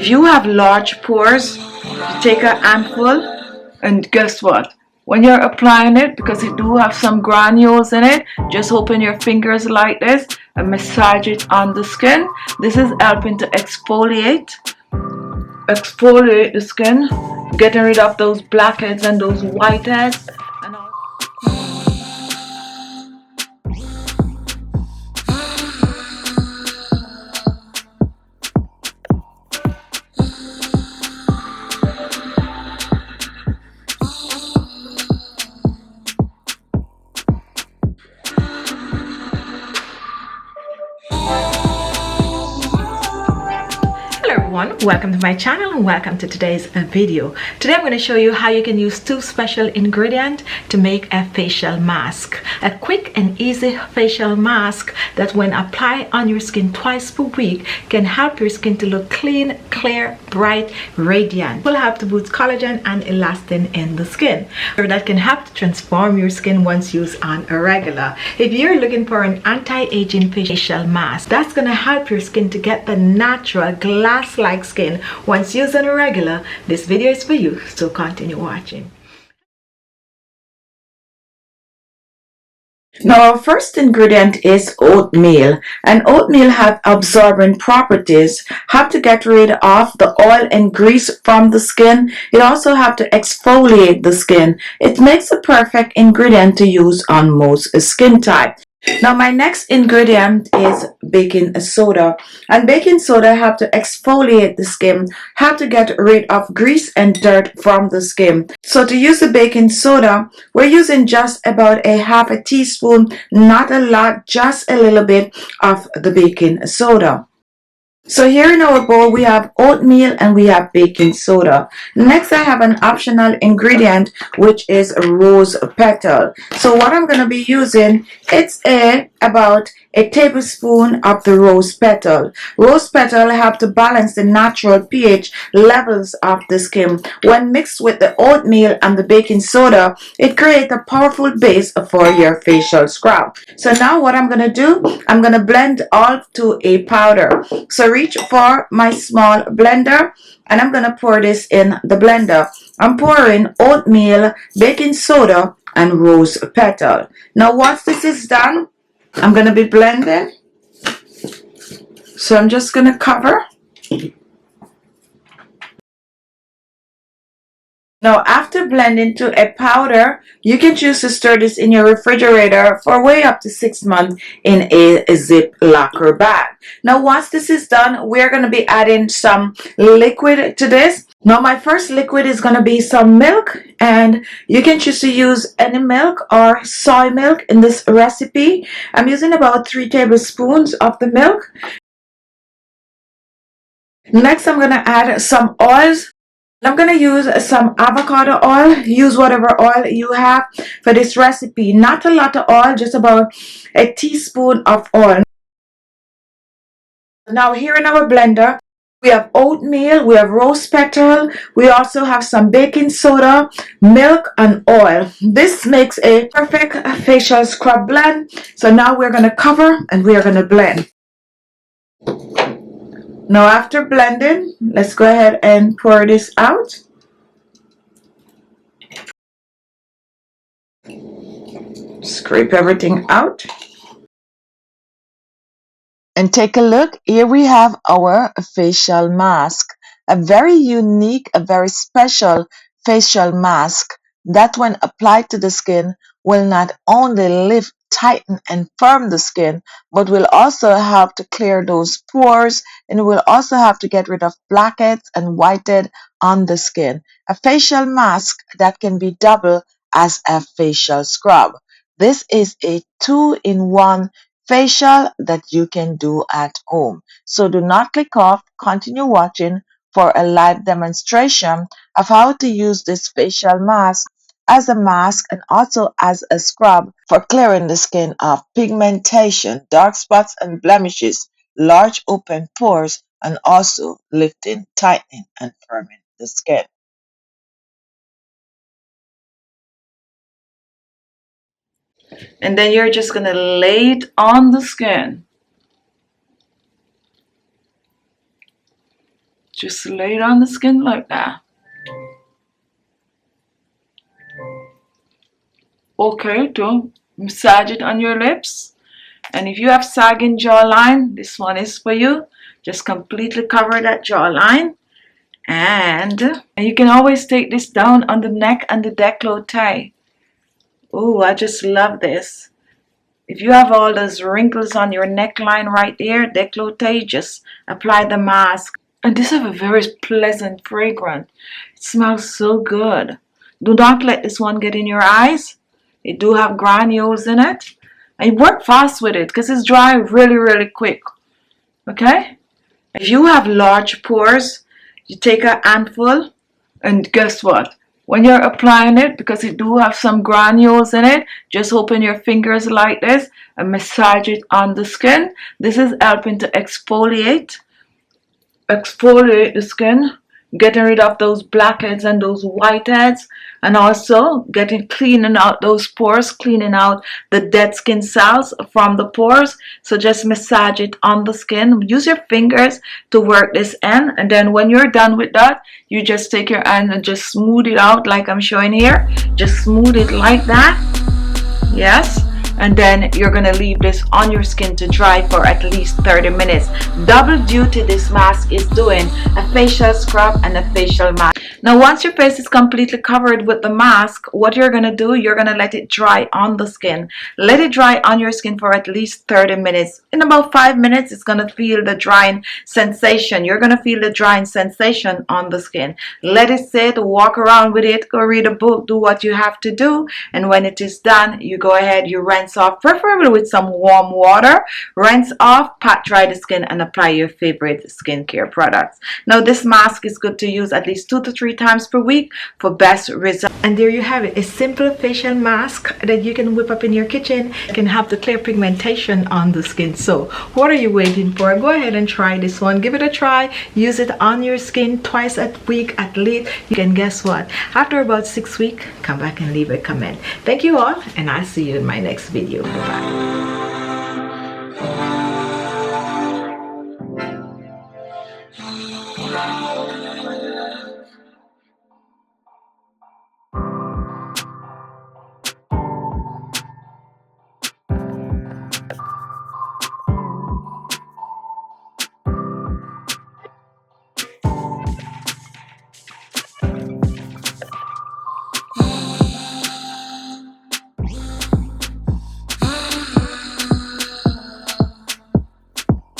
If you have large pores, you take a handful, and guess what? When you're applying it, because it do have some granules in it, just open your fingers like this and massage it on the skin. This is helping to exfoliate the skin, getting rid of those blackheads and those whiteheads. And all. Welcome to my channel and welcome to today's video. Today I'm going to show you how you can use two special ingredients to make a facial mask. A quick and easy facial mask that when applied on your skin twice per week can help your skin to look clean, clear, bright, radiant. It will help to boost collagen and elastin in the skin. That can help to transform your skin once used on a regular. If you're looking for an anti-aging facial mask that's going to help your skin to get the natural glass-like skin once used on a regular, this video is for you, so continue watching. Now our first ingredient is oatmeal, and oatmeal have absorbent properties, have to get rid of the oil and grease from the skin. It also have to exfoliate the skin. It makes a perfect ingredient to use on most skin type. Now my next ingredient is baking soda, and baking soda have to exfoliate the skin, have to get rid of grease and dirt from the skin. So to use the baking soda, we're using just about a half a teaspoon, not a lot, just a little bit of the baking soda. So here in our bowl we have oatmeal and we have baking soda. Next I have an optional ingredient which is rose petal. So what I'm going to be using, it's about a tablespoon of the rose petal. Rose petal help to balance the natural pH levels of the skin. When mixed with the oatmeal and the baking soda, it creates a powerful base for your facial scrub. So now what I'm going to do, I'm going to blend all to a powder. So reach for my small blender and I'm going to pour this in the blender. I'm pouring oatmeal, baking soda, and rose petal. Now once this is done, I'm going to be blending. So I'm just going to cover. Now after blending to a powder, you can choose to store this in your refrigerator for way up to 6 months in a zip locker bag. Now once this is done, we're going to be adding some liquid to this. Now my first liquid is going to be some milk, and you can choose to use any milk or soy milk in this recipe. I'm using about 3 tablespoons of the milk. Next I'm going to add some oils. I'm going to use some avocado oil. Use whatever oil you have for this recipe. Not a lot of oil, just about a teaspoon of oil. Now here in our blender, we have oatmeal, we have rose petal, we also have some baking soda, milk, and oil. This makes a perfect facial scrub blend. So now we're going to cover and we are going to blend. Now after blending, let's go ahead and pour this out. Scrape everything out. And take a look, here we have our facial mask. A very unique, a very special facial mask that when applied to the skin will not only lift, tighten and firm the skin, but will also help to clear those pores, and it will also have to get rid of blackheads and whitehead on the skin. A facial mask that can be double as a facial scrub. This is a 2-in-1 facial that you can do at home. So do not click off, continue watching for a live demonstration of how to use this facial mask as a mask and also as a scrub for clearing the skin of pigmentation, dark spots and blemishes, large open pores, and also lifting, tightening and firming the skin. And then you're just going to lay it on the skin. Just lay it on the skin like that. Okay, don't massage it on your lips. And if you have sagging jawline, this one is for you. Just completely cover that jawline. And you can always take this down on the neck and the décolleté. Oh, I just love this. If you have all those wrinkles on your neckline right there, décolleté, just apply the mask. And this has a very pleasant fragrance. It smells so good. Do not let this one get in your eyes. It do have granules in it. And work fast with it because it's dry really, really quick. Okay? If you have large pores, you take a handful, and guess what? When you're applying it, because it do have some granules in it, just open your fingers like this and massage it on the skin. This is helping to exfoliate the skin, getting rid of those blackheads and those whiteheads, and also cleaning out those pores, cleaning out the dead skin cells from the pores. So just massage it on the skin. Use your fingers to work this in, and then when you're done with that, you just take your hand and just smooth it out like I'm showing here. Just smooth it like that. Yes. And then you're going to leave this on your skin to dry for at least 30 minutes. Double duty this mask is doing, a facial scrub and a facial mask. Now once your face is completely covered with the mask, what you're going to do, you're going to let it dry on the skin. Let it dry on your skin for at least 30 minutes. In about 5 minutes, it's going to feel the drying sensation. You're going to feel the drying sensation on the skin. Let it sit, walk around with it, go read a book, do what you have to do. And when it is done, you go ahead, you rinse off, preferably with some warm water. Rinse off, pat dry the skin, and apply your favorite skincare products. Now this mask is good to use at least 2 to 3 times per week for best results. And there you have it, a simple facial mask that you can whip up in your kitchen. It can help to clear pigmentation on the skin. So what are you waiting for? Go ahead and try this one. Give it a try. Use it on your skin twice a week at least. You can guess what? After about 6 weeks, come back and leave a comment. Thank you all, and I'll see you in my next video. Bye-bye.